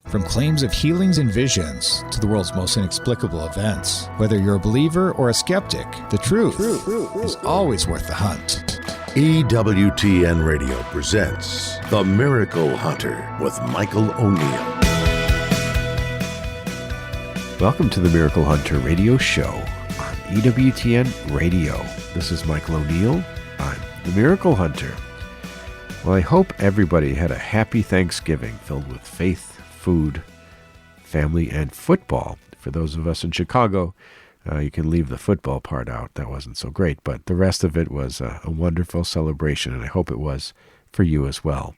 From claims of healings and visions to the world's most inexplicable events, whether you're a believer or a skeptic, the truth is always worth the hunt. EWTN Radio presents The Miracle Hunter with Michael O'Neill. Welcome to the Miracle Hunter radio show on EWTN Radio. This is Michael O'Neill. I'm the Miracle Hunter. Well, I hope everybody had a happy Thanksgiving filled with faith, food, family, and football. For those of us in Chicago, you can leave the football part out. That wasn't so great, but the rest of it was a wonderful celebration, and I hope it was for you as well.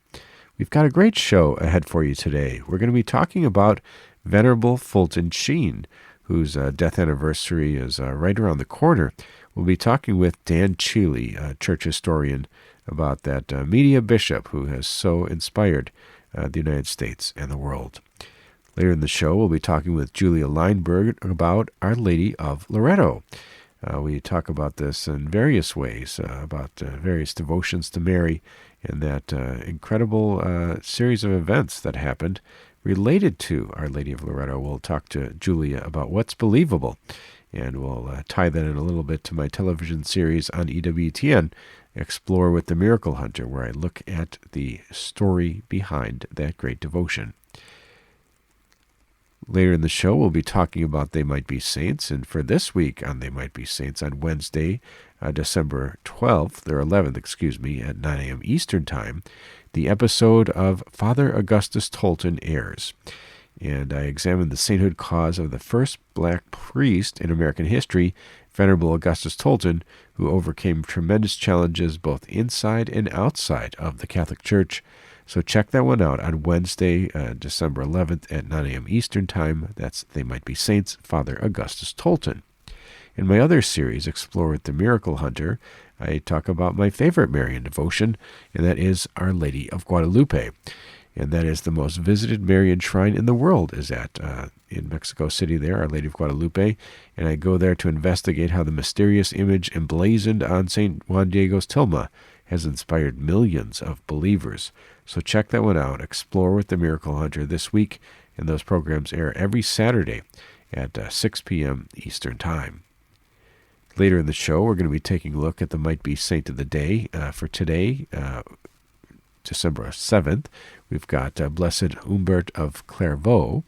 We've got a great show ahead for you today. We're going to be talking about Venerable Fulton Sheen, whose death anniversary is right around the corner. We'll be talking with Dan Cheely, a church historian, about that media bishop who has so inspired the United States and the world. Later in the show, we'll be talking with Julia Lineberg about Our Lady of Loreto. We talk about this in various ways, about various devotions to Mary and that incredible series of events that happened related to Our Lady of Loreto. We'll talk to Julia about what's believable, and we'll tie that in a little bit to my television series on EWTN, Explore with the Miracle Hunter, where I look at the story behind that great devotion. Later in the show, we'll be talking about They Might Be Saints, and for this week on They Might Be Saints on Wednesday, December 12th, or 11th, at 9 a.m. Eastern Time, the episode of Father Augustus Tolton airs. And I examined the sainthood cause of the first black priest in American history, Venerable Augustus Tolton, who overcame tremendous challenges both inside and outside of the Catholic Church. So check that one out on Wednesday, December 11th at 9 a.m. Eastern Time. That's They Might Be Saints, Father Augustus Tolton. In my other series, Explore with the Miracle Hunter, I talk about my favorite Marian devotion, and that is Our Lady of Guadalupe. And that is the most visited Marian shrine in the world, is at in Mexico City there, Our Lady of Guadalupe. And I go there to investigate how the mysterious image emblazoned on St. Juan Diego's tilma has inspired millions of believers. So check that one out, Explore with the Miracle Hunter, this week. And those programs air every Saturday at 6 p.m. Eastern Time. Later in the show, we're going to be taking a look at the Might Be Saint of the Day. For today, December 7th, we've got Blessed Humbert of Clairvaux,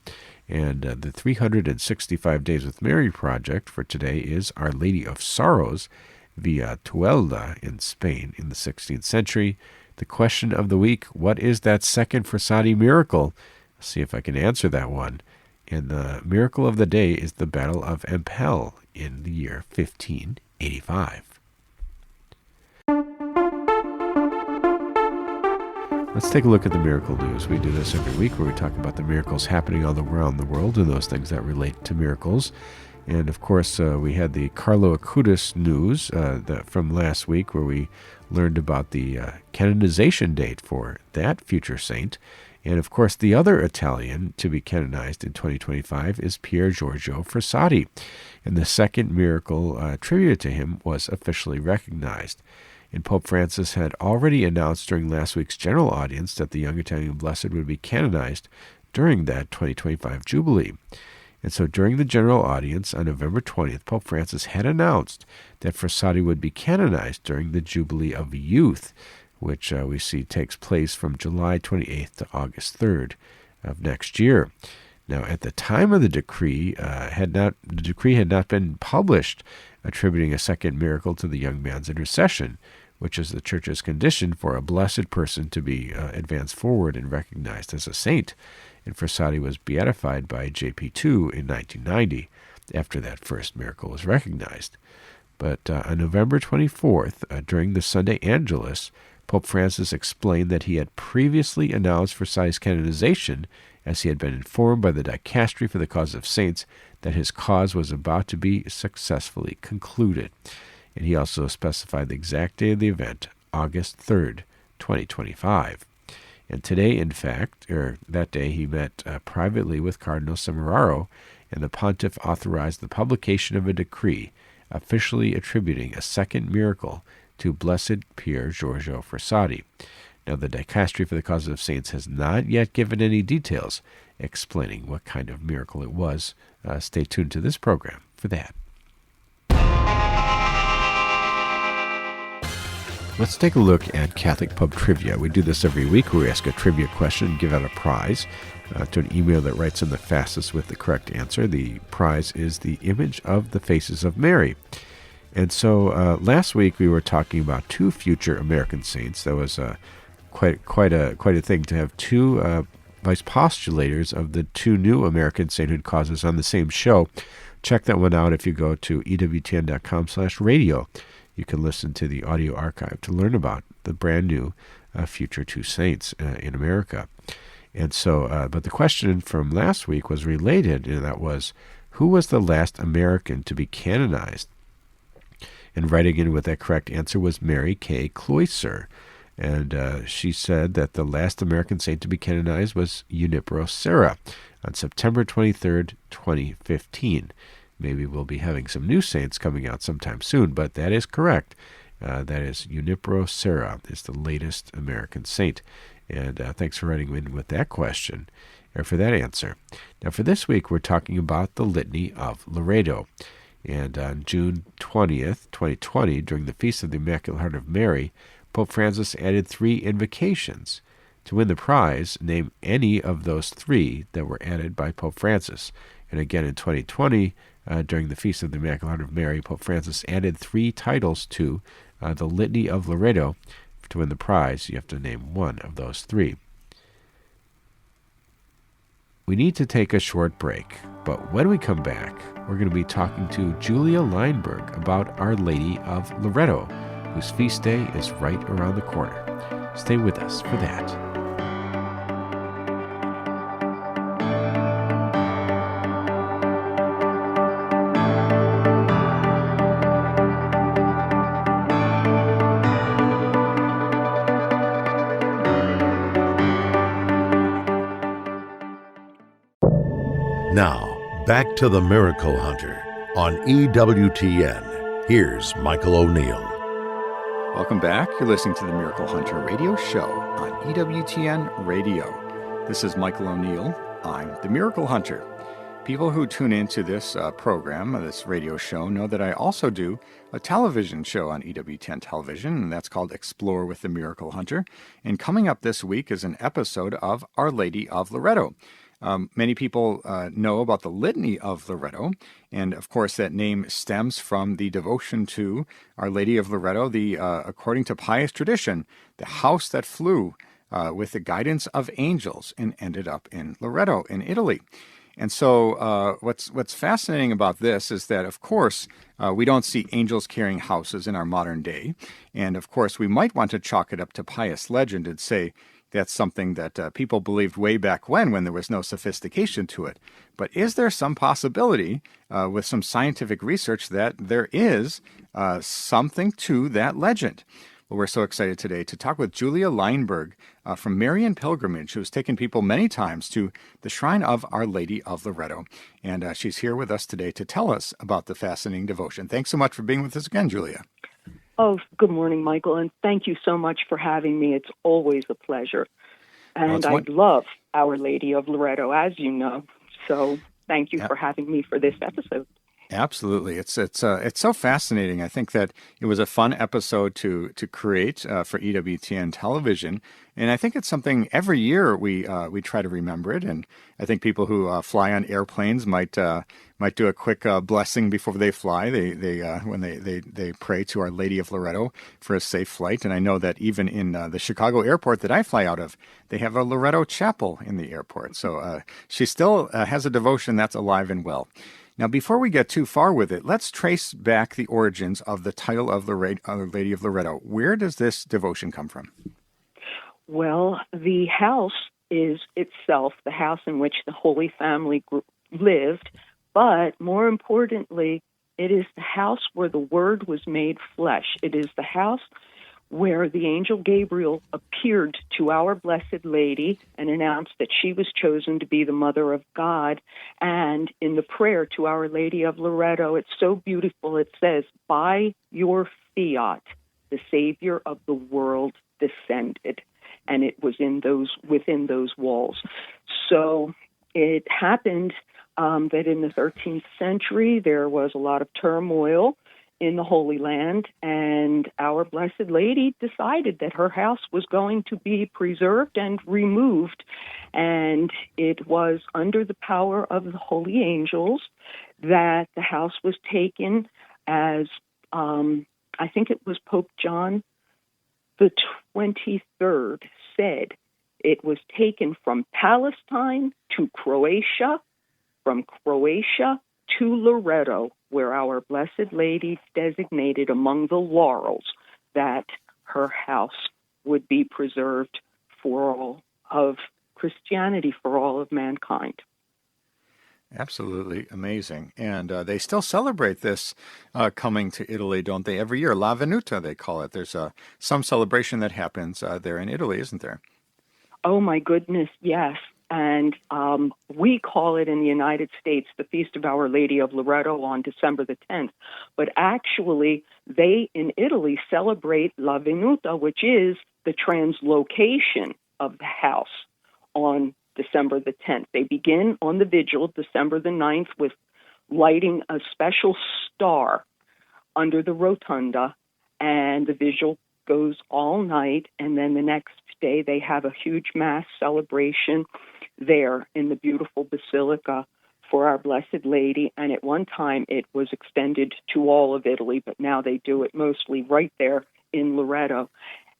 and the 365 Days with Mary project for today is Our Lady of Sorrows via Tuelda in Spain in the 16th century. The question of the week, what is that second Frassati miracle? I'll see if I can answer that one. And the miracle of the day is the Battle of Empel in the year 1585. Let's take a look at the miracle news. We do this every week where we talk about the miracles happening all around the world and those things that relate to miracles. And of course, we had the Carlo Acutis news from last week where we learned about the canonization date for that future saint. And of course, the other Italian to be canonized in 2025 is Pier Giorgio Frassati. And the second miracle attributed to him was officially recognized. And Pope Francis had already announced during last week's general audience that the young Italian blessed would be canonized during that 2025 Jubilee. And so during the general audience on November 20th, Pope Francis had announced that Frassati would be canonized during the Jubilee of Youth, which we see takes place from July 28th to August 3rd of next year. Now, at the time of the decree, the decree had not been published attributing a second miracle to the young man's intercession, which is the Church's condition for a blessed person to be advanced forward and recognized as a saint. And Frassati was beatified by JP2 in 1990, after that first miracle was recognized. But on November 24th, during the Sunday Angelus, Pope Francis explained that he had previously announced Frassati's canonization, as he had been informed by the Dicastery for the Cause of Saints that his cause was about to be successfully concluded. And he also specified the exact day of the event, August 3rd, 2025. And today, in fact, or that day, he met privately with Cardinal Semeraro, and the pontiff authorized the publication of a decree officially attributing a second miracle to Blessed Pier Giorgio Frassati. Now, the Dicastery for the Cause of Saints has not yet given any details explaining what kind of miracle it was. Stay tuned to this program for that. Let's take a look at Catholic Pub Trivia. We do this every week where we ask a trivia question and give out a prize to an email that writes in the fastest with the correct answer. The prize is the image of the faces of Mary. And so last week we were talking about two future American saints. That was quite a thing to have two vice postulators of the two new American sainthood causes on the same show. Check that one out if you go to EWTN.com/radio. You can listen to the audio archive to learn about the brand new future two saints in America. And so, but the question from last week was related, and that was, who was the last American to be canonized? And writing in with that correct answer was Mary K. Cloyser. And she said that the last American saint to be canonized was Junipero Serra on September 23rd, 2015. Maybe we'll be having some new saints coming out sometime soon, but that is correct. That is Junipero Serra is the latest American saint. And thanks for writing in with that question, or for that answer. Now for this week, we're talking about the Litany of Loreto. And on June 20th, 2020, during the Feast of the Immaculate Heart of Mary, Pope Francis added 3 invocations. To win the prize, name any of those 3 that were added by Pope Francis. And again in 2020, during the Feast of the Immaculate Heart of Mary, Pope Francis added 3 titles to the Litany of Loreto. To win the prize, you have to name one of those 3. We need to take a short break, but when we come back, we're going to be talking to Julia Lineberg about Our Lady of Loreto, whose feast day is right around the corner. Stay with us for that. Now, back to the Miracle Hunter on EWTN. Here's Michael O'Neill. Welcome back. You're listening to the Miracle Hunter radio show on EWTN Radio. This is Michael O'Neill. I'm the Miracle Hunter. People who tune into this program, this radio show, know that I also do a television show on EWTN television, and that's called Explore with the Miracle Hunter. And coming up this week is an episode of Our Lady of Loreto. Many people know about the Litany of Loreto, and of course that name stems from the devotion to Our Lady of Loreto, according to pious tradition, the house that flew with the guidance of angels and ended up in Loreto in Italy. And so what's fascinating about this is that, of course, we don't see angels carrying houses in our modern day, and of course we might want to chalk it up to pious legend and say, that's something that people believed way back when there was no sophistication to it. But is there some possibility with some scientific research that there is something to that legend? Well, we're so excited today to talk with Julia Lineberg from Marian Pilgrimage, who's taken people many times to the shrine of Our Lady of Loreto. And she's here with us today to tell us about the fascinating devotion. Thanks so much for being with us again, Julia. Oh, good morning, Michael, and thank you so much for having me. It's always a pleasure. And I love Our Lady of Loreto, as you know. So thank you for having me for this episode. Absolutely. It's so fascinating. I think that it was a fun episode to create for EWTN television. And I think it's something every year we try to remember it. And I think people who fly on airplanes might do a quick blessing before they fly. When they pray to Our Lady of Loreto for a safe flight. And I know that even in the Chicago airport that I fly out of, they have a Loreto chapel in the airport. So she still has a devotion that's alive and well. Now, before we get too far with it, let's trace back the origins of the title of the Lady of Loreto. Where does this devotion come from? Well, the house is itself the house in which the Holy Family lived, but more importantly, it is the house where the Word was made flesh. It is the house where the angel Gabriel appeared to our Blessed Lady and announced that she was chosen to be the Mother of God. And in the prayer to Our Lady of Loreto, it's so beautiful. It says, "By your fiat, the Savior of the world descended." And it was within those walls. So it happened that in the 13th century there was a lot of turmoil in the Holy Land, and our Blessed Lady decided that her house was going to be preserved and removed, and it was under the power of the holy angels that the house was taken as, I think it was Pope John the 23rd said, it was taken from Palestine to Croatia, from Croatia to Loreto, where our Blessed Lady designated among the laurels that her house would be preserved for all of Christianity, for all of mankind. Absolutely amazing. And they still celebrate this coming to Italy, don't they? Every year, La Venuta, they call it. There's some celebration that happens there in Italy, isn't there? Oh, my goodness, yes. And we call it in the United States the Feast of Our Lady of Loreto on December the 10th. But actually, they in Italy celebrate La Venuta, which is the translocation of the house on December the 10th. They begin on the vigil, December the 9th, with lighting a special star under the rotunda, and the vigil goes all night, and then the next day they have a huge mass celebration there in the beautiful basilica for our Blessed Lady, and at one time it was extended to all of Italy, but now they do it mostly right there in Loreto.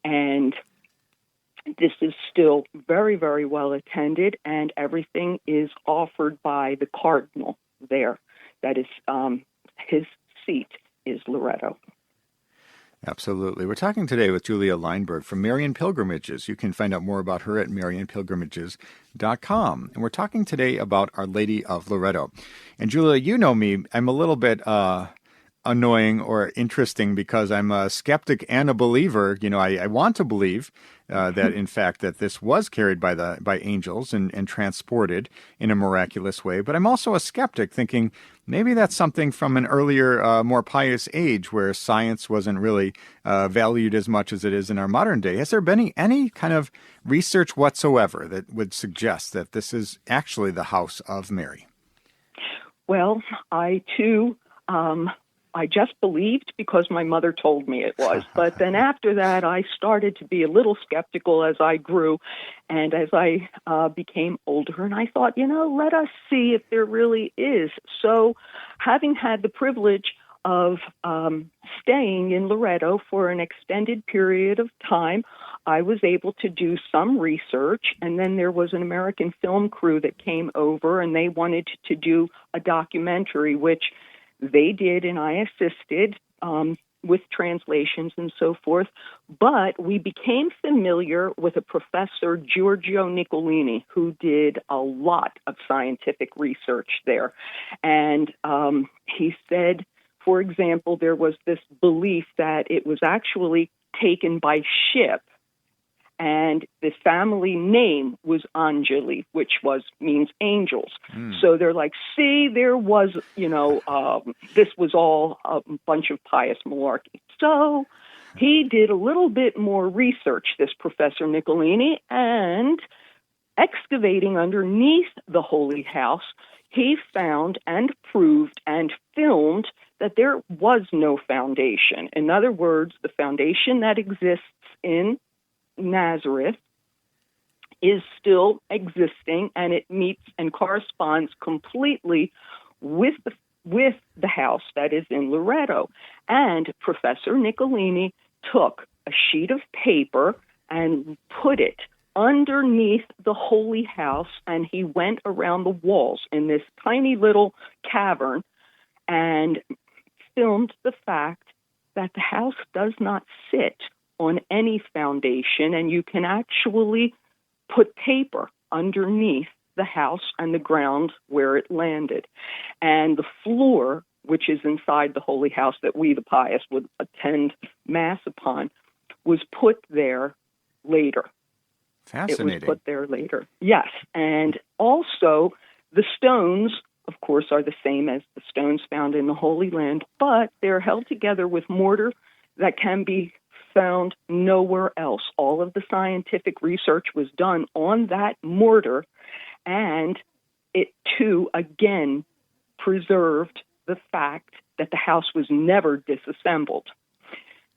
And this is still very, very well attended, and everything is offered by the cardinal there. That is, his seat is Loreto. Absolutely. We're talking today with Julia Lineberg from Marian Pilgrimages. You can find out more about her at marianpilgrimages.com. And we're talking today about Our Lady of Loreto. And Julia, you know me, I'm a little bit annoying or interesting because I'm a skeptic and a believer. You know, I want to believe that, in fact, that this was carried by angels and transported in a miraculous way. But I'm also a skeptic, thinking maybe that's something from an earlier, more pious age where science wasn't really valued as much as it is in our modern day. Has there been any kind of research whatsoever that would suggest that this is actually the house of Mary? Well, I, too, I just believed because my mother told me it was. But then after that, I started to be a little skeptical as I grew and as I became older. And I thought, let us see if there really is. So having had the privilege of staying in Loreto for an extended period of time, I was able to do some research. And then there was an American film crew that came over, and they wanted to do a documentary, which they did, and I assisted with translations and so forth. But we became familiar with a professor, Giorgio Nicolini, who did a lot of scientific research there. And he said, for example, there was this belief that it was actually taken by ship, and the family name was Angeli, which means angels. So they're like, see, there was, this was all a bunch of pious malarkey. So he did a little bit more research, this Professor Nicolini, and excavating underneath the Holy House, he found and proved and filmed that there was no foundation. In other words, the foundation that exists in Nazareth is still existing, and it meets and corresponds completely with the house that is in Loreto. And Professor Nicolini took a sheet of paper and put it underneath the Holy House, and he went around the walls in this tiny little cavern and filmed the fact that the house does not sit on any foundation, and you can actually put paper underneath the house and the ground where it landed. And the floor, which is inside the Holy House that we, the pious, would attend Mass upon, was put there later. Fascinating. It was put there later. Yes. And also, the stones, of course, are the same as the stones found in the Holy Land, but they're held together with mortar that can be found nowhere else. All of the scientific research was done on that mortar, and it too, again, preserved the fact that the house was never disassembled.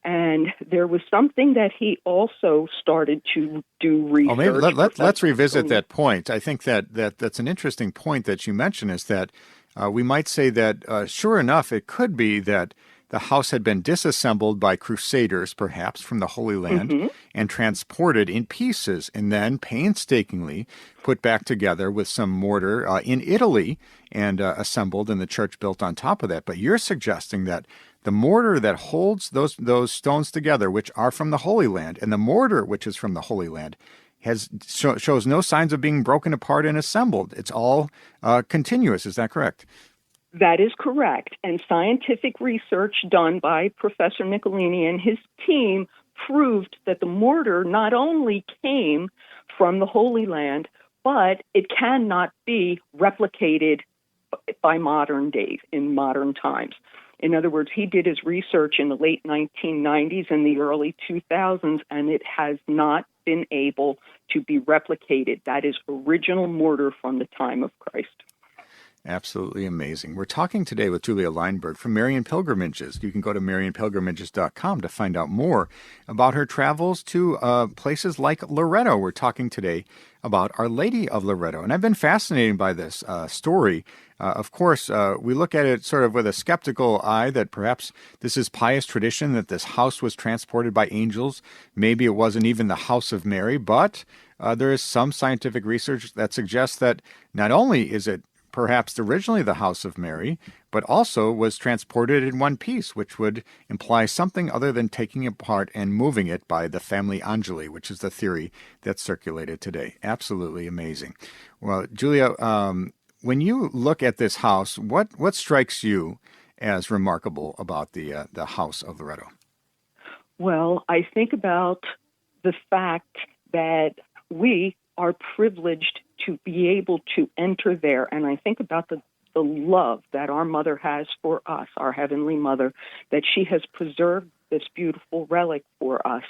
And there was something that he also started to do research. Oh, maybe let's revisit that point. I think that's an interesting point that you mentioned, is that we might say that, sure enough, it could be that the house had been disassembled by crusaders, perhaps, from the Holy Land, and transported in pieces, and then painstakingly put back together with some mortar in Italy and assembled, and the church built on top of that. But you're suggesting that the mortar that holds those stones together, which are from the Holy Land, and the mortar which is from the Holy Land, shows no signs of being broken apart and assembled. It's all continuous. Is that correct? That is correct. And scientific research done by Professor Nicolini and his team proved that the mortar not only came from the Holy Land, but it cannot be replicated by modern days, in modern times. In other words, he did his research in the late 1990s and the early 2000s, and it has not been able to be replicated. That is original mortar from the time of Christ. Absolutely amazing. We're talking today with Julia Lineberg from Marian Pilgrimages. You can go to marianpilgrimages.com to find out more about her travels to places like Loreto. We're talking today about Our Lady of Loreto. And I've been fascinated by this story. Of course, we look at it sort of with a skeptical eye that perhaps this is pious tradition, that this house was transported by angels. Maybe it wasn't even the house of Mary, but there is some scientific research that suggests that not only is it perhaps originally the house of Mary, but also was transported in one piece, which would imply something other than taking it apart and moving it by the family Angeli, which is the theory that's circulated today. Absolutely amazing. Well, Julia, when you look at this house, what strikes you as remarkable about the house of Loreto? Well, I think about the fact that we are privileged to be able to enter there. And I think about the love that our mother has for us, our Heavenly Mother, that she has preserved this beautiful relic for us.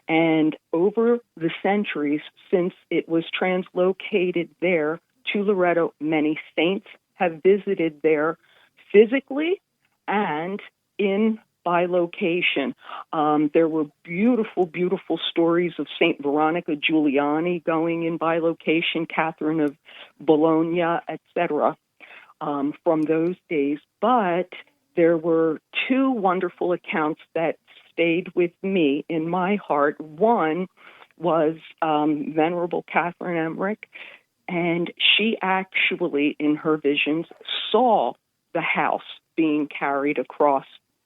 And over the centuries, since it was translocated there to Loreto, many saints have visited there physically and by location. There were beautiful, beautiful stories of St. Veronica Giuliani going in by location, Catherine of Bologna, etc., from those days. But there were two wonderful accounts that stayed with me in my heart. One was Venerable Catherine Emmerich, and she actually, in her visions, saw the house being carried across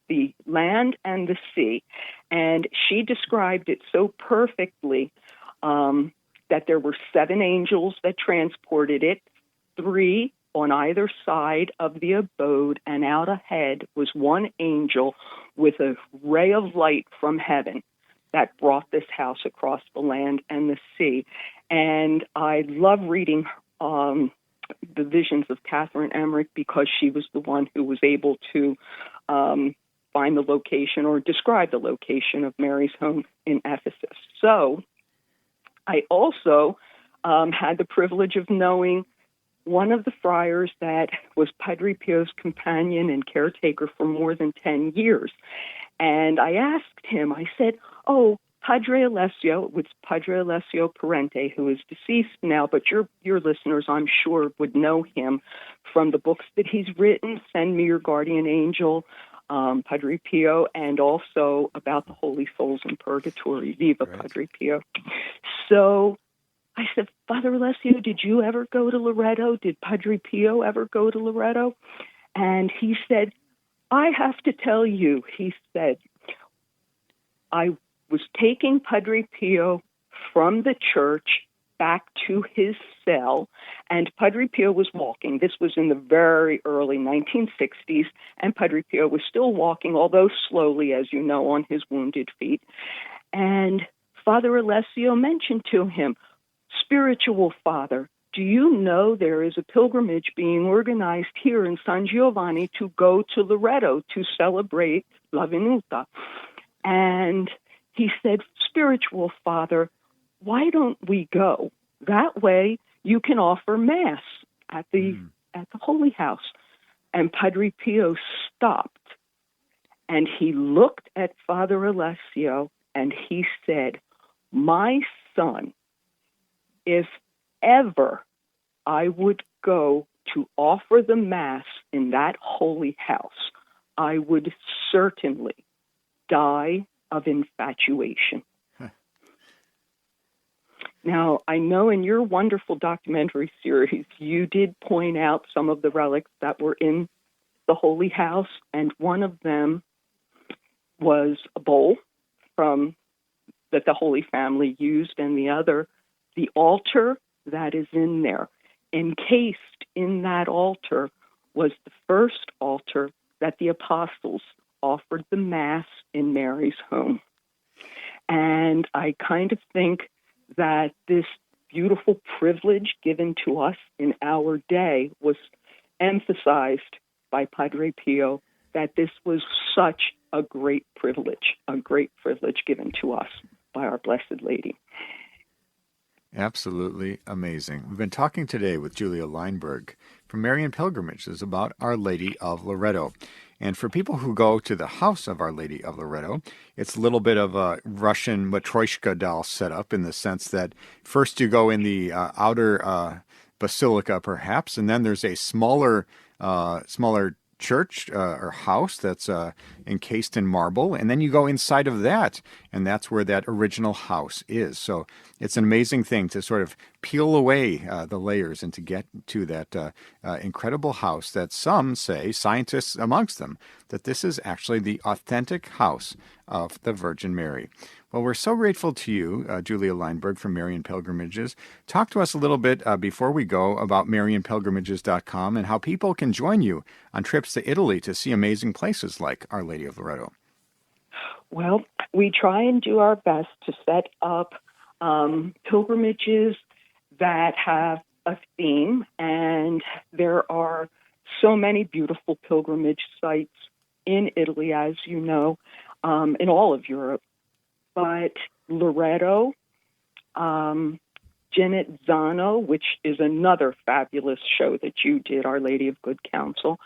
the land and the sea. And she described it so perfectly that there were 7 angels that transported it, 3 on either side of the abode, and out ahead was one angel with a ray of light from heaven that brought this house across the land and the sea. And I love reading the visions of Catherine Emmerich because she was the one who was able to find the location or describe the location of Mary's home in Ephesus. So I also had the privilege of knowing one of the friars that was Padre Pio's companion and caretaker for more than 10 years. And I asked him, I said, oh, Padre Alessio, it was Padre Alessio Parente, who is deceased now, but your listeners, I'm sure, would know him from the books that he's written, Send Me Your Guardian Angel, Padre Pio, and also about the Holy Souls in Purgatory, Viva right. Padre Pio. So I said, Father Alessio, did you ever go to Loreto? Did Padre Pio ever go to Loreto? And he said, I have to tell you, he said, I was taking Padre Pio from the church back to his cell, and Padre Pio was walking. This was in the very early 1960s, and Padre Pio was still walking, although slowly, as you know, on his wounded feet. And Father Alessio mentioned to him, Spiritual Father, do you know there is a pilgrimage being organized here in San Giovanni to go to Loreto to celebrate La Venuta? And he said, Spiritual Father, why don't we go? That way you can offer Mass at the Holy House. And Padre Pio stopped, and he looked at Father Alessio, and he said, "My son, if ever I would go to offer the Mass in that Holy House, I would certainly die of infatuation." Now, I know in your wonderful documentary series, you did point out some of the relics that were in the Holy House, and one of them was a bowl that the Holy Family used, and the other, the altar that is in there. Encased in that altar was the first altar that the apostles offered the Mass in Mary's home. And I kind of think that this beautiful privilege given to us in our day was emphasized by Padre Pio, that this was such a great privilege given to us by our Blessed Lady. Absolutely amazing. We've been talking today with Julia Lineberg from Marian Pilgrimages about Our Lady of Loreto. And for people who go to the house of Our Lady of Loreto, it's a little bit of a Russian Matryoshka doll setup in the sense that first you go in the outer basilica, perhaps, and then there's a smaller church or house that's encased in marble, and then you go inside of that, and that's where that original house is. So it's an amazing thing to sort of peel away the layers and to get to that incredible house that some say, scientists amongst them, that this is actually the authentic house of the Virgin Mary. Well, we're so grateful to you, Julia Lineberg from Marian Pilgrimages. Talk to us a little bit before we go about MarianPilgrimages.com and how people can join you on trips to Italy to see amazing places like Our Lady of Loreto. Well, we try and do our best to set up pilgrimages that have a theme, and there are so many beautiful pilgrimage sites in Italy, as you know, in all of Europe. But Loreto, Genezzano, which is another fabulous show that you did, Our Lady of Good Counsel,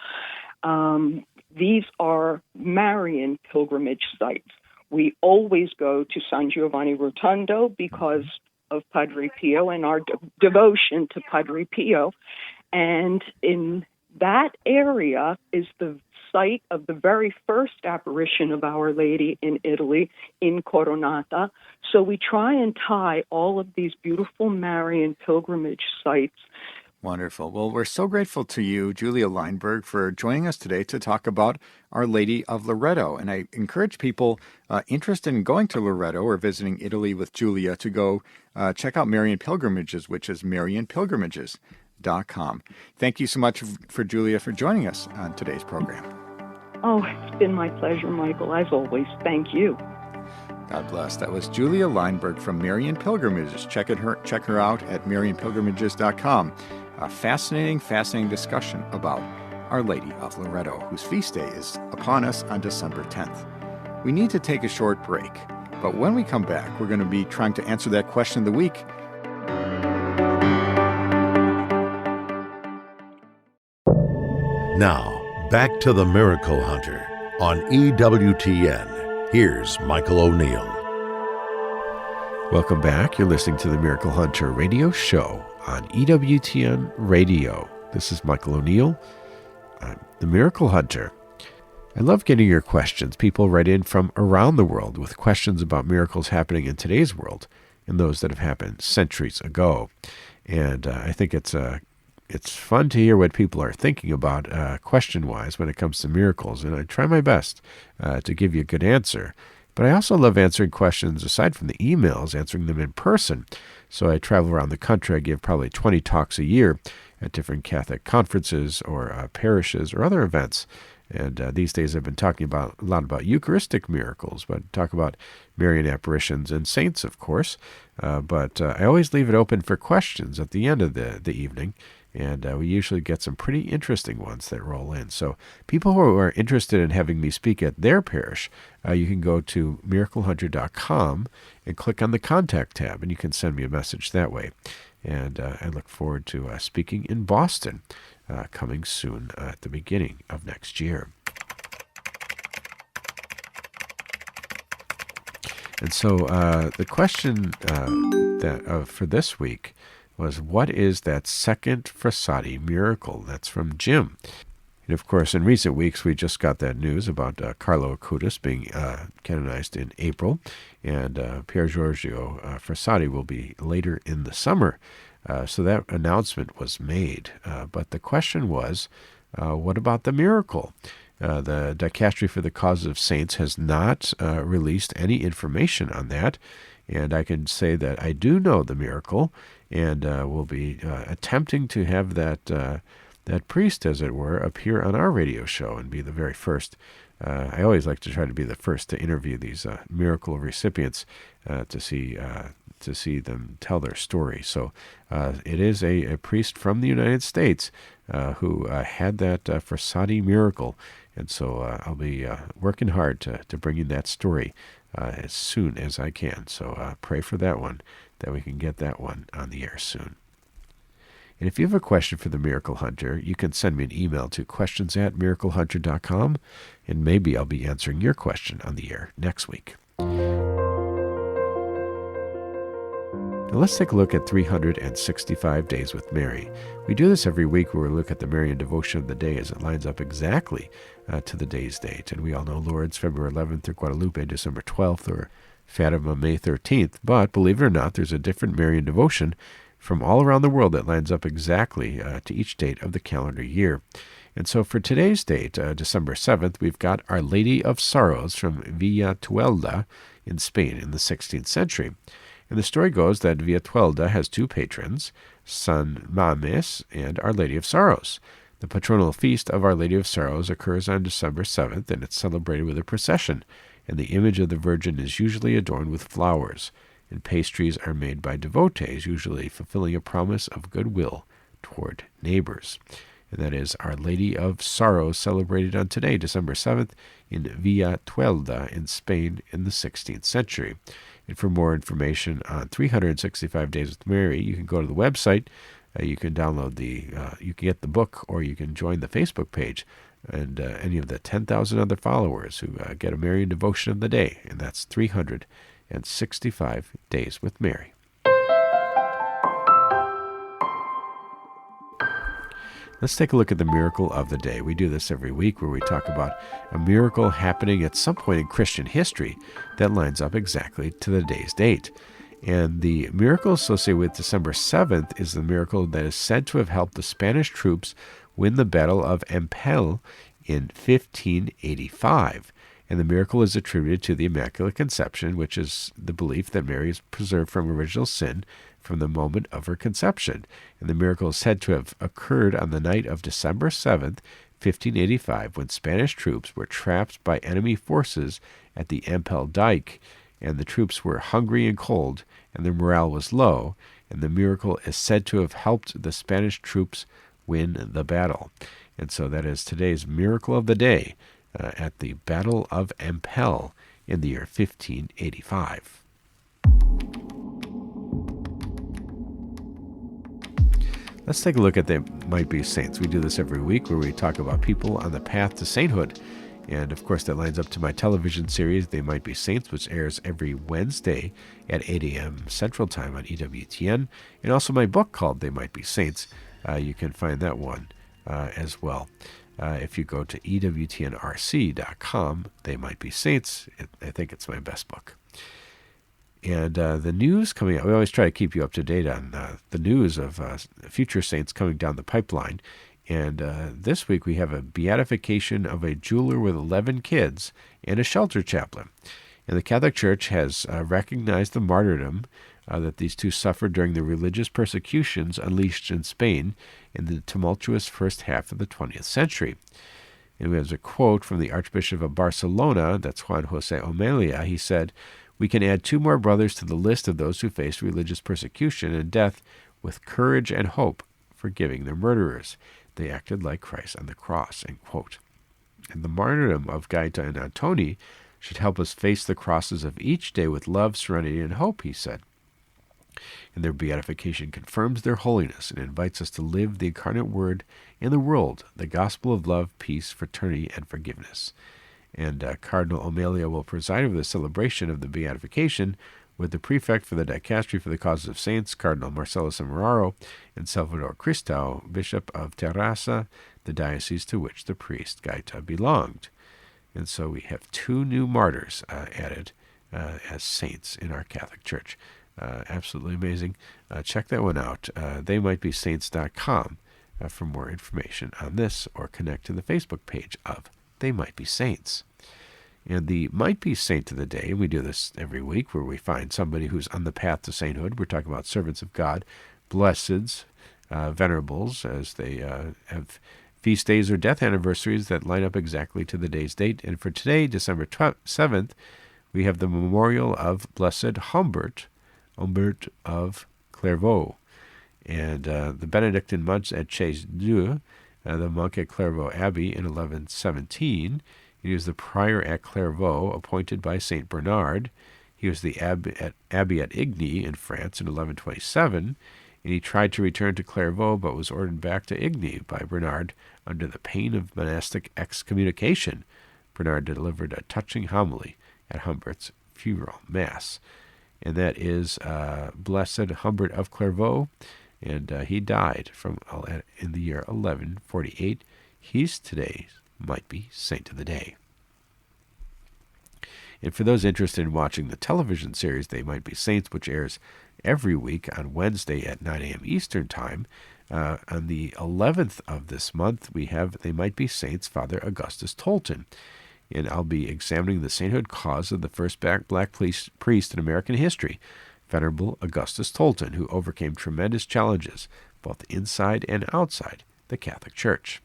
these are Marian pilgrimage sites. We always go to San Giovanni Rotondo because of Padre Pio and our devotion to Padre Pio. And in that area is the site of the very first apparition of Our Lady in Italy, in Coronata. So we try and tie all of these beautiful Marian pilgrimage sites. Wonderful. Well, we're so grateful to you, Julia Lineberg, for joining us today to talk about Our Lady of Loreto. And I encourage people interested in going to Loreto or visiting Italy with Julia to go check out Marian Pilgrimages, which is MarianPilgrimages.com. Thank you so much for Julia for joining us on today's program. Oh, it's been my pleasure, Michael, as always. Thank you. God bless. That was Julia Lineberg from Marian Pilgrimages. Check her out at MarianPilgrimages.com. A fascinating discussion about Our Lady of Loreto, whose feast day is upon us on December 10th. We need to take a short break, but when we come back, we're going to be trying to answer that question of the week. Now, back to the Miracle Hunter on EWTN. Here's Michael O'Neill. Welcome back. You're listening to the Miracle Hunter radio show on EWTN Radio. This is Michael O'Neill. I'm the Miracle Hunter. I love getting your questions. People write in from around the world with questions about miracles happening in today's world and those that have happened centuries ago. And I think it's fun to hear what people are thinking about question-wise when it comes to miracles. And I try my best to give you a good answer. But I also love answering questions aside from the emails, answering them in person. So I travel around the country. I give probably 20 talks a year at different Catholic conferences or parishes or other events. And these days I've been talking a lot about Eucharistic miracles, but talk about Marian apparitions and saints, of course. But I always leave it open for questions at the end of the evening. And we usually get some pretty interesting ones that roll in. So people who are interested in having me speak at their parish, you can go to miraclehunter.com and click on the Contact tab, and you can send me a message that way. And I look forward to speaking in Boston coming soon at the beginning of next year. And so the question for this week was, what is that second Frassati miracle? That's from Jim. And of course, in recent weeks, we just got that news about Carlo Acutis being canonized in April, and Pier Giorgio Frassati will be later in the summer. So that announcement was made. But the question was, what about the miracle? The Dicastery for the Causes of Saints has not released any information on that, and I can say that I do know the miracle, and will be attempting to have that priest, as it were, appear on our radio show and be the very first. I always like to try to be the first to interview these miracle recipients to see them tell their story. So it is a priest from the United States who had that Frassati miracle, and so I'll be working hard to bring you that story as soon as I can. So pray for that one, that we can get that one on the air soon. And if you have a question for the Miracle Hunter, you can send me an email to questions@miraclehunter.com, and maybe I'll be answering your question on the air next week. Now let's take a look at 365 Days with Mary. We do this every week, where we look at the Marian devotion of the day as it lines up exactly to the day's date. And we all know Lourdes, February 11th, or Guadalupe, December 12th, or Fatima, May 13th. But believe it or not, there's a different Marian devotion from all around the world that lines up exactly to each date of the calendar year. And so for today's date, December 7th, we've got Our Lady of Sorrows from Villatuelda in Spain in the 16th century. And the story goes that Villatuelda has two patrons, San Mames and Our Lady of Sorrows. The patronal feast of Our Lady of Sorrows occurs on December 7th, and it's celebrated with a procession, and the image of the Virgin is usually adorned with flowers, and pastries are made by devotees, usually fulfilling a promise of goodwill toward neighbors. And that is Our Lady of Sorrows, celebrated on today, December 7th, in Villatuelda in Spain in the 16th century. And for more information on 365 Days with Mary, you can go to the website. You can download you can get the book, or you can join the Facebook page, and any of the 10,000 other followers who get a Marian devotion of the day, and that's 365 Days with Mary. Let's take a look at the miracle of the day. We do this every week, where we talk about a miracle happening at some point in Christian history that lines up exactly to the day's date. And the miracle associated with December 7th is the miracle that is said to have helped the Spanish troops win the Battle of Empel in 1585. And the miracle is attributed to the Immaculate Conception, which is the belief that Mary is preserved from original sin from the moment of her conception. And the miracle is said to have occurred on the night of December 7th, 1585, when Spanish troops were trapped by enemy forces at the Empel Dike, and the troops were hungry and cold, and their morale was low, and the miracle is said to have helped the Spanish troops win the battle. And so that is today's miracle of the day, at the Battle of Empel in the year 1585. Let's take a look at They Might Be Saints. We do this every week, where we talk about people on the path to sainthood. And of course, that lines up to my television series, They Might Be Saints, which airs every Wednesday at 8 a.m. Central Time on EWTN. And also my book called They Might Be Saints. You can find that one as well. If you go to EWTNRC.com, They Might Be Saints. I think it's my best book. And the news coming out, we always try to keep you up to date on the news of future saints coming down the pipeline. And this week we have a beatification of a jeweler with 11 kids and a shelter chaplain. And the Catholic Church has recognized the martyrdom that these two suffered during the religious persecutions unleashed in Spain in the tumultuous first half of the 20th century. And we have a quote from the Archbishop of Barcelona, that's Juan José Omelia. He said, "We can add 2 more brothers to the list of those who faced religious persecution and death with courage and hope, forgiving their murderers. They acted like Christ on the cross," end quote. And the martyrdom of Gaeta and Antoni should help us face the crosses of each day with love, serenity, and hope, he said. And their beatification confirms their holiness and invites us to live the incarnate Word in the world, the gospel of love, peace, fraternity, and forgiveness. And Cardinal O'Malley will preside over the celebration of the beatification with the prefect for the dicastery for the causes of saints, Cardinal Marcelo Semeraro, and Salvador Cristo, Bishop of Terrassa, the diocese to which the priest Gaeta belonged. And so we have 2 new martyrs added as saints in our Catholic Church. Absolutely amazing. Check that one out. TheyMightBeSaints.com for more information on this, or connect to the Facebook page of They Might Be Saints. And the Might Be Saint of the Day, we do this every week where we find somebody who's on the path to sainthood. We're talking about servants of God, blesseds, venerables, as they have feast days or death anniversaries that line up exactly to the day's date. And for today, December 7th, we have the memorial of Blessed Humbert of Clairvaux. And the Benedictine monks at Chaise-Dieu, the monk at Clairvaux Abbey in 1117. He was the prior at Clairvaux, appointed by St. Bernard. He was the abbey at Igny in France in 1127, and he tried to return to Clairvaux but was ordered back to Igny by Bernard under the pain of monastic excommunication. Bernard delivered a touching homily at Humbert's funeral mass. And that is Blessed Humbert of Clairvaux, and he died in the year 1148. He's today's Might Be Saint of the Day. And for those interested in watching the television series They Might Be Saints, which airs every week on Wednesday at 9 a.m. Eastern Time, on the 11th of this month, we have They Might Be Saints Father Augustus Tolton. And I'll be examining the sainthood cause of the first black priest in American history, Venerable Augustus Tolton, who overcame tremendous challenges both inside and outside the Catholic Church.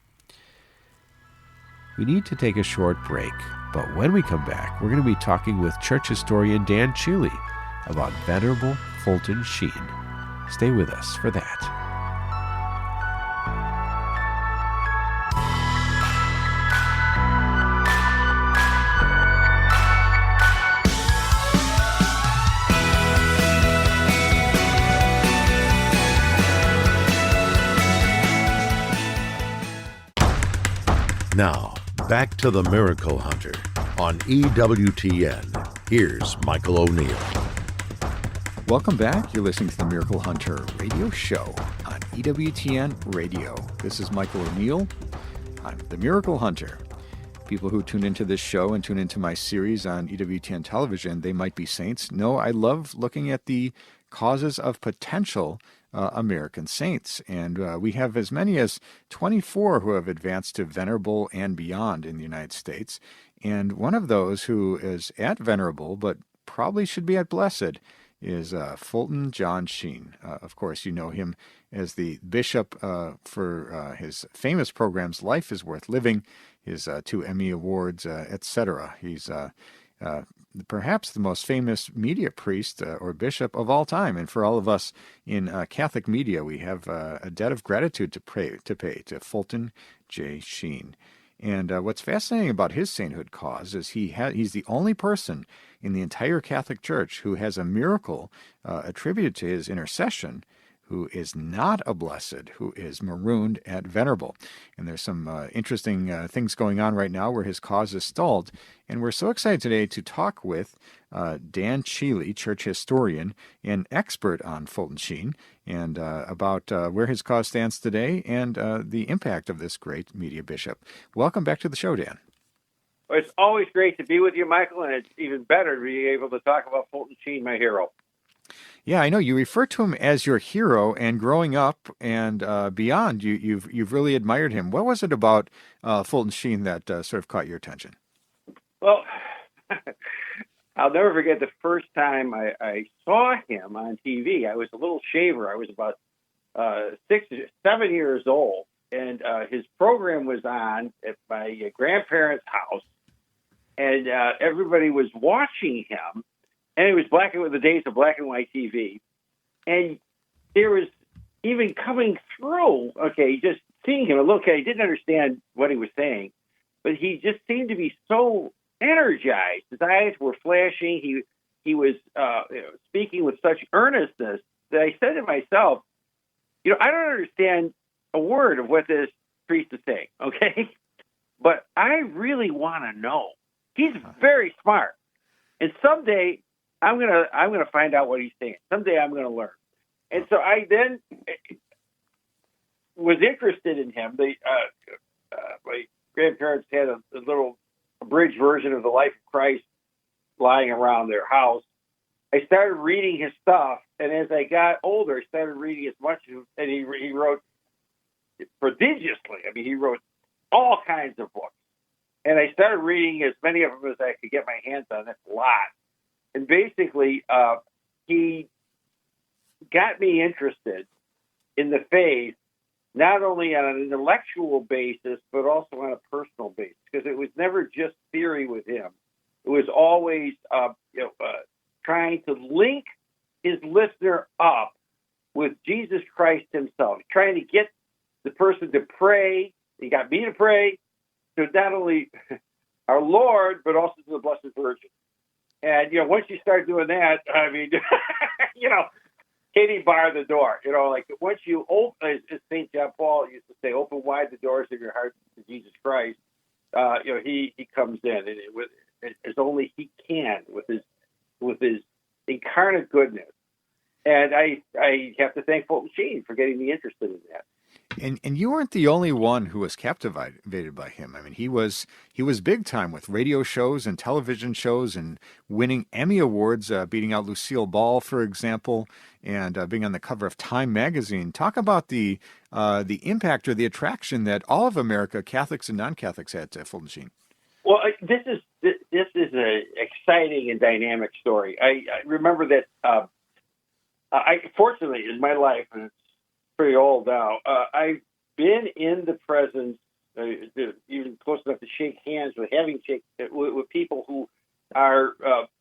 We need to take a short break, but when we come back, we're going to be talking with church historian Dan Chile about Venerable Fulton Sheen. Stay with us for that. Now, back to the Miracle Hunter on EWTN. Here's Michael O'Neill. Welcome back. You're listening to the Miracle Hunter radio show on EWTN Radio. This is Michael O'Neill. I'm the Miracle Hunter. People who tune into this show and tune into my series on EWTN television, They Might Be Saints, know I love looking at the causes of potential American saints. And we have as many as 24 who have advanced to venerable and beyond in the United States. And one of those who is at venerable, but probably should be at blessed, is Fulton John Sheen. Of course, you know him as the bishop for his famous programs, Life is Worth Living, his 2 Emmy Awards, etc. He's perhaps the most famous media priest or bishop of all time. And for all of us in Catholic media, we have a debt of gratitude to pay to Fulton J. Sheen. And what's fascinating about his sainthood cause is he's the only person in the entire Catholic Church who has a miracle attributed to his intercession, who is not a blessed, who is marooned at venerable. And there's some interesting things going on right now where his cause is stalled. And we're so excited today to talk with Dan Chile, church historian and expert on Fulton Sheen, and about where his cause stands today and the impact of this great media bishop. Welcome back to the show, Dan. Well, it's always great to be with you, Michael, and it's even better to be able to talk about Fulton Sheen, my hero. Yeah, I know you refer to him as your hero, and growing up and beyond, you've really admired him. What was it about Fulton Sheen that sort of caught your attention? Well, I'll never forget the first time I saw him on TV. I was a little shaver. I was about 7 years old, and his program was on at my grandparents' house, and everybody was watching him. And it was the days of black and white TV. And there was even coming through, just seeing him, I didn't understand what he was saying, but he just seemed to be so energized. His eyes were flashing. He was speaking with such earnestness that I said to myself, I don't understand a word of what this priest is saying, okay? But I really want to know. He's very smart. And someday I'm gonna find out what he's saying. Someday I'm gonna learn. And so I then was interested in him. My grandparents had a little abridged version of the Life of Christ lying around their house. I started reading his stuff, and as I got older, I started reading as much, and he wrote prodigiously. I mean, he wrote all kinds of books. And I started reading as many of them as I could get my hands on. That's a lot. And basically, he got me interested in the faith, not only on an intellectual basis, but also on a personal basis, because it was never just theory with him. It was always trying to link his listener up with Jesus Christ himself, trying to get the person to pray. He got me to pray to not only our Lord, but also to the Blessed Virgin. And, once you start doing that, I mean, Katie bar the door. Like once you open, as St. John Paul used to say, open wide the doors of your heart to Jesus Christ, he comes in, and as only he can with his incarnate goodness. And I have to thank Fulton Sheen for getting me interested in that. And you weren't the only one who was captivated by him. I mean, he was big time with radio shows and television shows and winning Emmy Awards, beating out Lucille Ball, for example, and being on the cover of Time magazine. Talk about the impact or the attraction that all of America, Catholics and non-Catholics, had to Fulton Sheen. Well, this is an exciting and dynamic story. I remember that. Fortunately, in my life, and it's pretty old now, I've been in the presence, even close enough to shake hands with people who are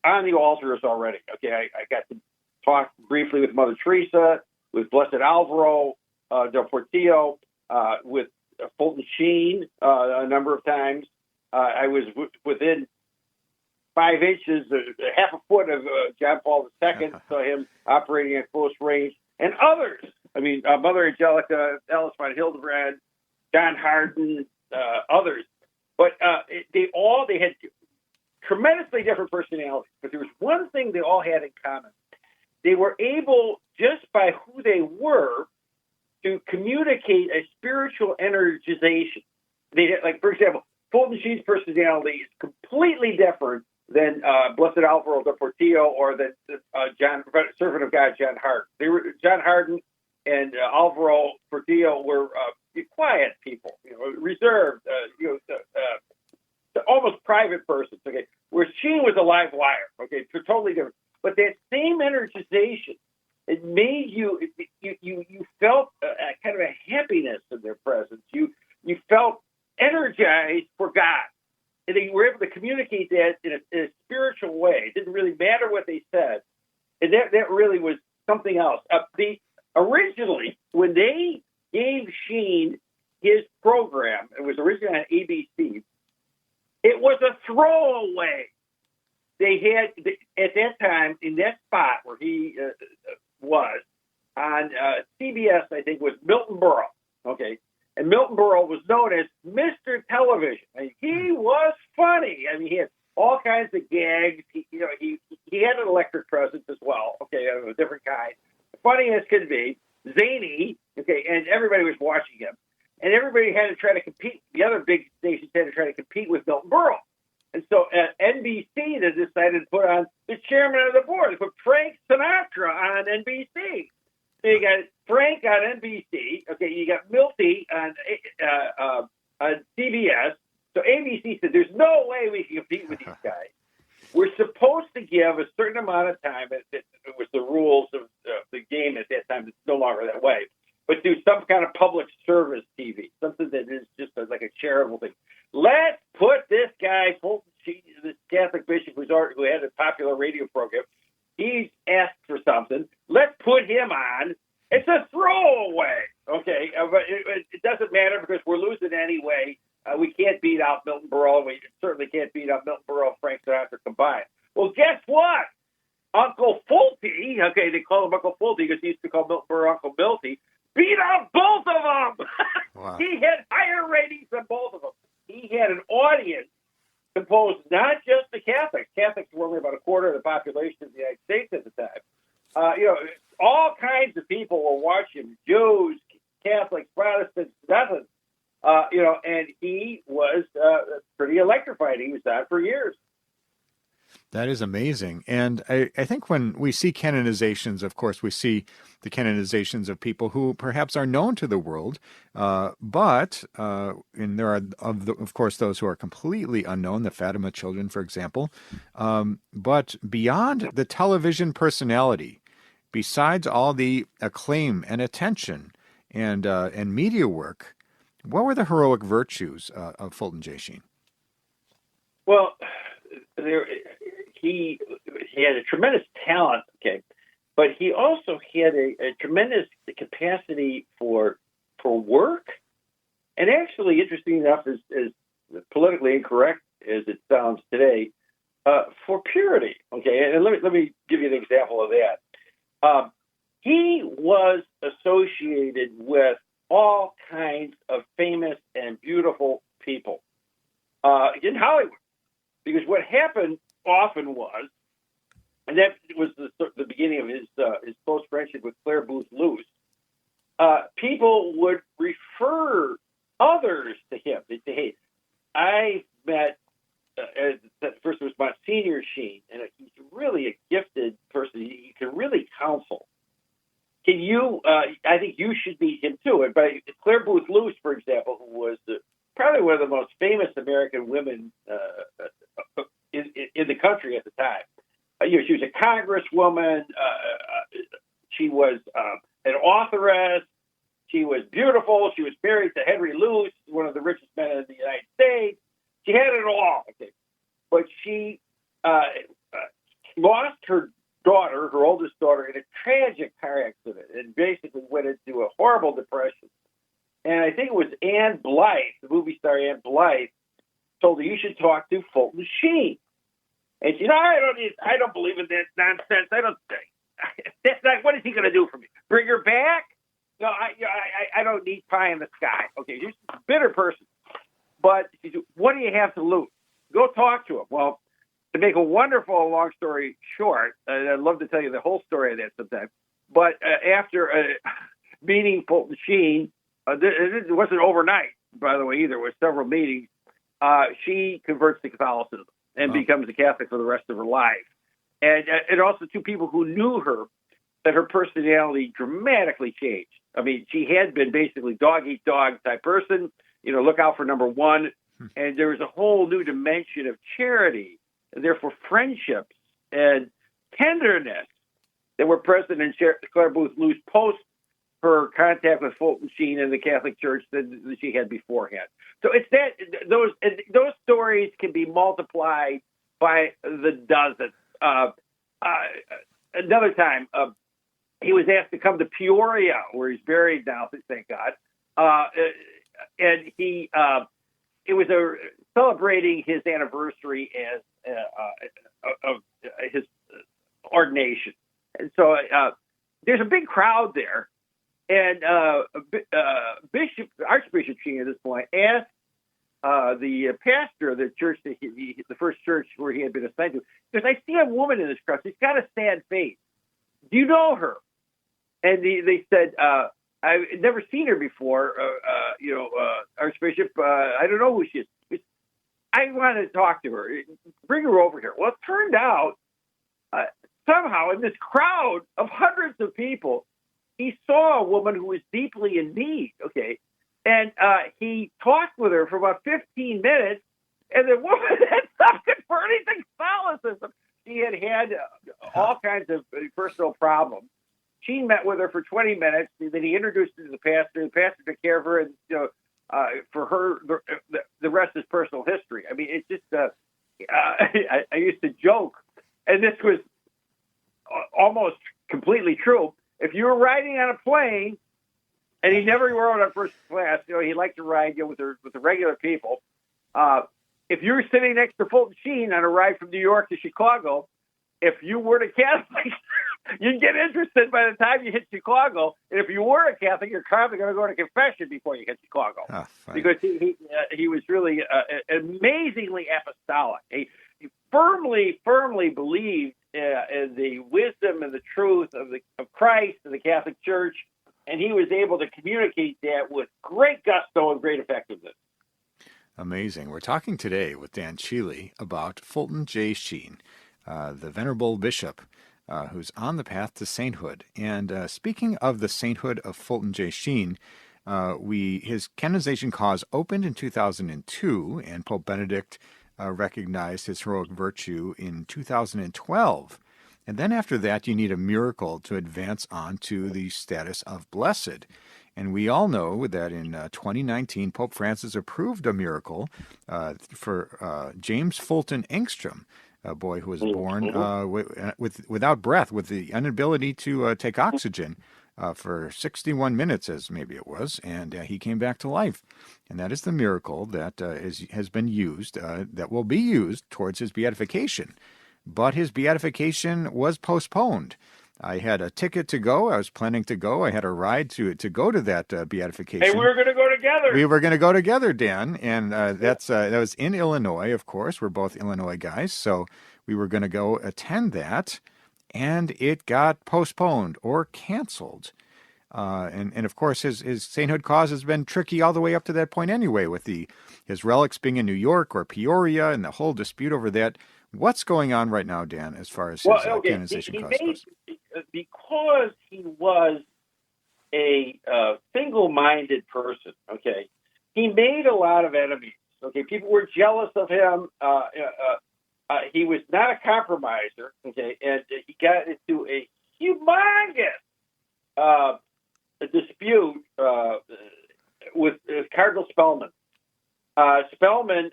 on the altars already. Okay, I got to talk briefly with Mother Teresa, with Blessed Alvaro del Portillo, with Fulton Sheen a number of times. I was within 5 inches, half a foot of John Paul II, saw him operating at close range, and others. I mean, Mother Angelica, Alice von Hildebrand, John Hardin, others. But they had tremendously different personalities. But there was one thing they all had in common. They were able, just by who they were, to communicate a spiritual energization. For example, Fulton Sheen's personality is completely different than Blessed Alvaro del Portillo or than servant of God, John Hardin. John Hardin and Alvaro Portillo were quiet people, reserved, almost private persons. Okay, where Sheen was a live wire. Okay, totally different. But that same energization, it made you felt kind of a happiness in their presence. You felt energized for God. And they were able to communicate that in a spiritual way. It didn't really matter what they said. And that really was something else. Originally, when they gave Sheen his program, it was originally on ABC, it was a throwaway. They had, at that time, in that spot where he was, on CBS, I think, was Milton Berle. Okay. And Milton Berle was known as Mr. Television. I mean, he was funny. I mean, he had all kinds of gags. He had an electric presence as well. Okay, of a different kind. Funny as could be, zany. Okay, and everybody was watching him, and everybody had to try to compete. The other big stations had to try to compete with Milton Berle, and so NBC they decided to put on the chairman of the board. They put Frank Sinatra on NBC. So you got Frank on NBC. Okay, you got Milty on CBS. So ABC said, "There's no way we can compete with these guys. We're supposed to give a certain amount of time." It was the rules of the game at that time. It's no longer that way. But do some kind of public service TV, something that is just like a charitable thing. Let's put this guy, Fulton Sheen, this Catholic bishop who had a popular radio program. He's asked for something. Let's put him on. It's a throwaway, okay? But it doesn't matter because we're losing anyway. We can't beat out Milton Berle. We certainly can't beat out Milton Berle and Frank Sinatra combined. Well, guess what? Uncle Fulty Milty, okay, they call him Uncle Fulty because he used to call Milton Berle Uncle Milty, beat out both of them. Wow. He had higher ratings than both of them. He had an audience composed not just the Catholics. Catholics were only about a quarter of the population of the United States at the time. All kinds of people were watching, Jews, Catholics, Protestants, nothing. And he was pretty electrifying. He was on for years. That is amazing. And I think when we see canonizations, of course, we see the canonizations of people who perhaps are known to the world, but there are, of course, those who are completely unknown, the Fatima children, for example. But beyond the television personality, besides all the acclaim and attention and media work, what were the heroic virtues of Fulton J. Sheen? Well, he had a tremendous talent, okay, but he also had a tremendous capacity for work, and actually, interesting enough, as politically incorrect as it sounds today, for purity, okay. And let me give you an example of that. He was associated with all kinds of famous and beautiful people in Hollywood. Because what happened often was, and that was the beginning of his close friendship with Claire Booth Luce, people would refer others to him. They'd say, hey, I met, first it was Monsignor Sheen, and he's really a gifted person. He can really counsel. Can you, I think you should meet him too. And by Claire Booth Luce, for example, who was probably one of the most famous American women in the country at the time. She was a congresswoman. She was an authoress. She was beautiful. She was married to Henry Luce, one of the richest men in the United States. She had it all. Okay. But she lost her daughter, her oldest daughter, in a tragic car accident and basically went into a horrible depression. And I think it was Ann Blythe, the movie star Ann Blythe, told her, you should talk to Fulton Sheen. And she said, I don't believe in that nonsense. That's not, what is he going to do for me? Bring her back? No, I don't need pie in the sky. Okay, she's a bitter person. But she said, what do you have to lose? Go talk to him. Well, to make a wonderful long story short, and I'd love to tell you the whole story of that sometime, but after meeting Fulton Sheen, it wasn't overnight, by the way, either. It was several meetings. She converts to Catholicism and becomes a Catholic for the rest of her life. And also two people who knew her, that her personality dramatically changed. I mean, she had been basically dog-eat-dog type person, look out for number one. And there was a whole new dimension of charity, and therefore friendships and tenderness that were present in Claire Booth Luce post her contact with Fulton Sheen and the Catholic Church that she had beforehand. So it's those stories can be multiplied by the dozens. Another time, he was asked to come to Peoria, where he's buried now, thank God. And it was celebrating his anniversary of his ordination. And so there's a big crowd there. And Archbishop Sheen at this point asked the pastor of the church, the first church where he had been assigned to, because I see a woman in this crowd. She's got a sad face. Do you know her? And they said, I've never seen her before, Archbishop. I don't know who she is. I want to talk to her. Bring her over here. Well, it turned out somehow in this crowd of hundreds of people, he saw a woman who was deeply in need, okay? And he talked with her for about 15 minutes, and the woman had stopped converting to Catholicism. She had all kinds of personal problems. She met with her for 20 minutes, and then he introduced her to the pastor. The pastor took care of her, and for her, the rest is personal history. I mean, it's just, I used to joke, and this was almost completely true. If you were riding on a plane, and he never rode on first class, he liked to ride with the regular people. If you were sitting next to Fulton Sheen on a ride from New York to Chicago, if you were a Catholic, You'd get interested by the time you hit Chicago. And if you were a Catholic, you're probably going to go to confession before you hit Chicago. Because he was really amazingly apostolic. He firmly believed in the wisdom and the truth of Christ and the Catholic Church, and he was able to communicate that with great gusto and great effectiveness. Amazing. We're talking today with Dan Sheely about Fulton J. Sheen, the Venerable Bishop, who's on the path to sainthood. And speaking of the sainthood of Fulton J. Sheen, his canonization cause opened in 2002, and Pope Benedict recognized his heroic virtue in 2012. And then after that, you need a miracle to advance on to the status of blessed. And we all know that in 2019, Pope Francis approved a miracle for James Fulton Engstrom, a boy who was born without breath, with the inability to take oxygen for 61 minutes, as maybe it was, and he came back to life. And that is the miracle that has been used, that will be used towards his beatification. But his beatification was postponed. I had a ticket to go. I was planning to go. I had a ride to go to that beatification. Hey, we were going to go together. We were going to go together, Dan, and that was in Illinois, of course. We're both Illinois guys, so we were going to go attend that, and it got postponed or canceled. And of course, his sainthood cause has been tricky all the way up to that point anyway, with his relics being in New York or Peoria and the whole dispute over that. What's going on right now, Dan, as far as his canonization cause goes? Because he was a single-minded person, okay, he made a lot of enemies. Okay, people were jealous of him. He was not a compromiser, okay, and he got into a humongous dispute with Cardinal Spellman. Spellman,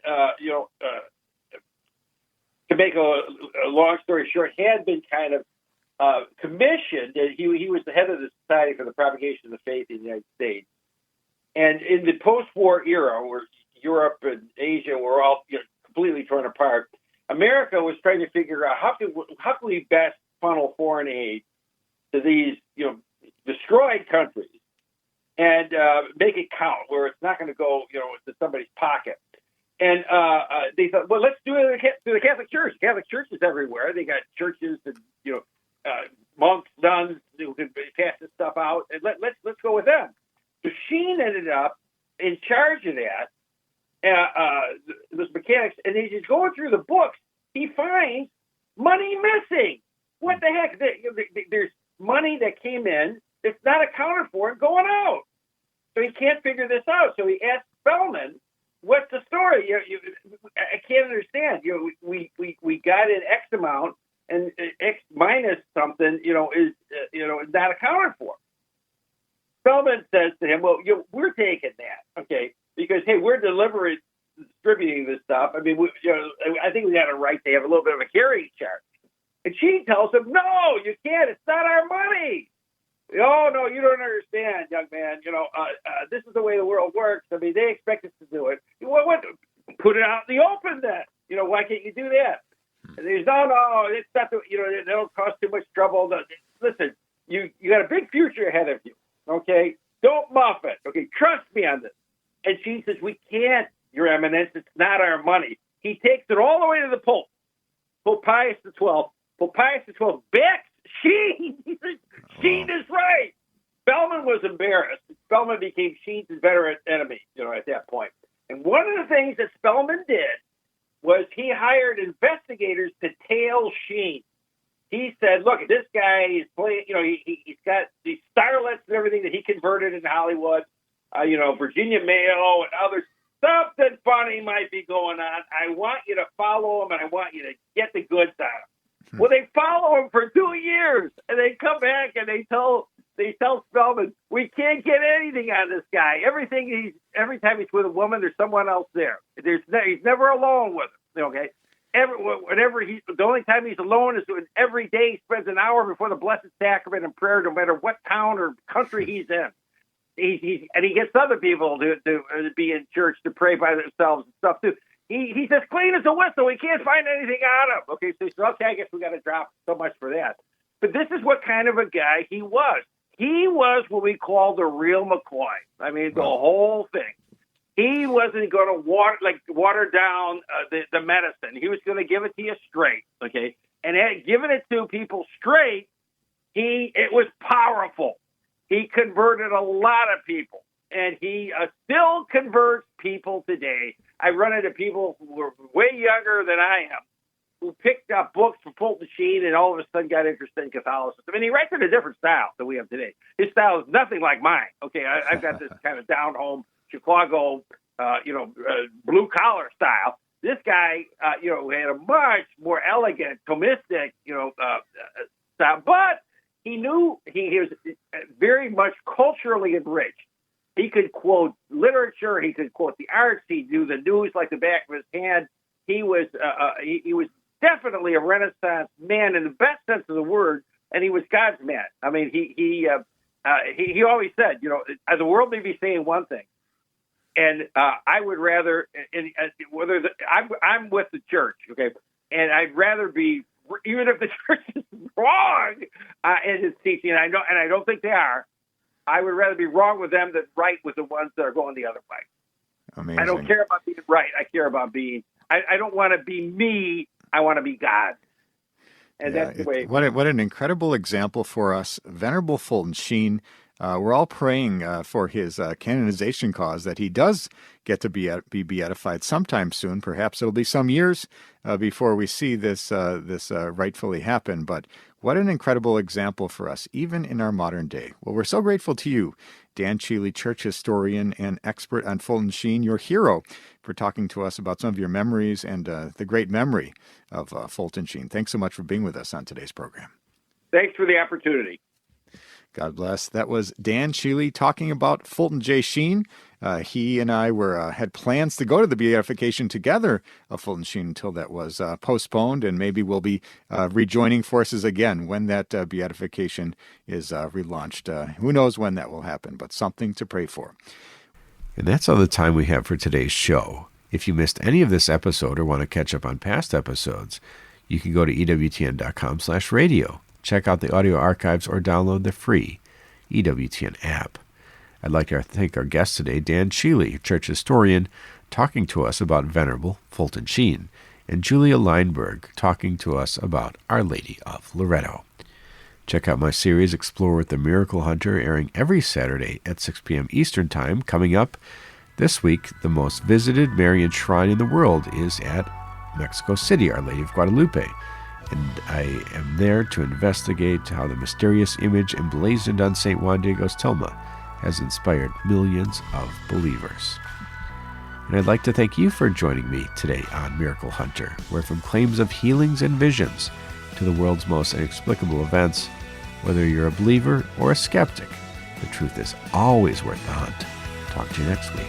to make a long story short, had been kind of commissioned. He was the head of the Society for the Propagation of the Faith in the United States. And in the post-war era, where Europe and Asia were all completely torn apart, America was trying to figure out how can we best funnel foreign aid to these destroyed countries and make it count, where it's not going to go to somebody's pocket. And they thought, well, let's do it through the Catholic Church. Catholic Church is everywhere. They got churches and monks, nuns who can pass this stuff out, and let's go with them. So Sheen ended up in charge of that, those mechanics, and as he's going through the books, he finds money missing. What the heck? There's money that came in that's not accounted for and going out. So he can't figure this out. So he asked Spellman, what's the story? I can't understand. We got in X amount, and X minus something, is not accounted for. Spellman says to him, well, we're taking that, okay, because, hey, we're distributing this stuff. I mean, I think we got a right to have a little bit of a carrying charge. And she tells him, no, you can't. It's not our money. Oh, no, you don't understand, young man. This is the way the world works. I mean, they expect us to do it. What? Put it out in the open then. Why can't you do that? And there's no, it's not, that'll cause too much trouble. No, listen, you got a big future ahead of you, okay? Don't muff it, okay? Trust me on this. And she says, we can't, Your Eminence. It's not our money. He takes it all the way to the Pope, Pope Pius XII. Pope Pius XII backs Sheen. Sheen is right. Spellman was embarrassed. Spellman became Sheen's inveterate enemy, at that point. And one of the things that Spellman did was he hired investigators to tail Sheen. He said, look, this guy is playing, he's got these starlets and everything that he converted in Hollywood, Virginia Mayo and others. Something funny might be going on. I want you to follow him, and I want you to get the goods on him. Well, they follow him for 2 years, and they come back and they tell Spellman, we can't get anything on this guy. Every time he's with a woman, there's someone else there. He's never alone with them. Okay, the only time he's alone is when every day he spends an hour before the Blessed Sacrament in prayer, no matter what town or country he's in. And he gets other people to be in church to pray by themselves and stuff too. He's as clean as a whistle. We can't find anything on him. Okay, so he said, okay, I guess we got to drop so much for that. But this is what kind of a guy he was. He was what we call the real McCoy. I mean, the whole thing. He wasn't going to water down the medicine. He was going to give it to you straight, okay? And giving it to people straight, it was powerful. He converted a lot of people, and he still converts people today. I run into people who are way younger than I am, who picked up books from Fulton Sheen and all of a sudden got interested in Catholicism. I mean, he writes in a different style than we have today. His style is nothing like mine. Okay, I've got this kind of down-home Chicago, blue-collar style. This guy, had a much more elegant, Thomistic, style. But he knew he was very much culturally enriched. He could quote literature. He could quote the arts. He knew the news like the back of his hand. He was definitely a Renaissance man in the best sense of the word, and he was God's man. I mean, he always said, the world may be saying one thing, and I would rather, I'm with the church, okay, and I'd rather be, even if the church is wrong in its teaching, and I don't think they are, I would rather be wrong with them than right with the ones that are going the other way. Amazing. I don't care about being right. I care about being. I don't want to be me. I want to be God. And that's the way. What an incredible example for us, Venerable Fulton Sheen. We're all praying for his canonization cause, that he does get to be beatified sometime soon. Perhaps it'll be some years before we see this rightfully happen. But what an incredible example for us, even in our modern day. Well, we're so grateful to you, Dan Cheely, church historian and expert on Fulton Sheen, your hero, for talking to us about some of your memories and the great memory of Fulton Sheen. Thanks so much for being with us on today's program. Thanks for the opportunity. God bless. That was Dan Cheely talking about Fulton J. Sheen. He and I had plans to go to the beatification together of Fulton Sheen until that was postponed, and maybe we'll be rejoining forces again when that beatification is relaunched. Who knows when that will happen, but something to pray for. And that's all the time we have for today's show. If you missed any of this episode or want to catch up on past episodes, you can go to EWTN.com/radio. Check out the audio archives or download the free EWTN app. I'd like to thank our guest today, Dan Cheely, church historian, talking to us about Venerable Fulton Sheen, and Julia Lineberg talking to us about Our Lady of Loreto. Check out my series, Explore with the Miracle Hunter, airing every Saturday at 6 p.m. Eastern Time. Coming up this week, the most visited Marian shrine in the world is at Mexico City, Our Lady of Guadalupe. And I am there to investigate how the mysterious image emblazoned on St. Juan Diego's tilma has inspired millions of believers. And I'd like to thank you for joining me today on Miracle Hunter, where from claims of healings and visions to the world's most inexplicable events, whether you're a believer or a skeptic, the truth is always worth the hunt. Talk to you next week.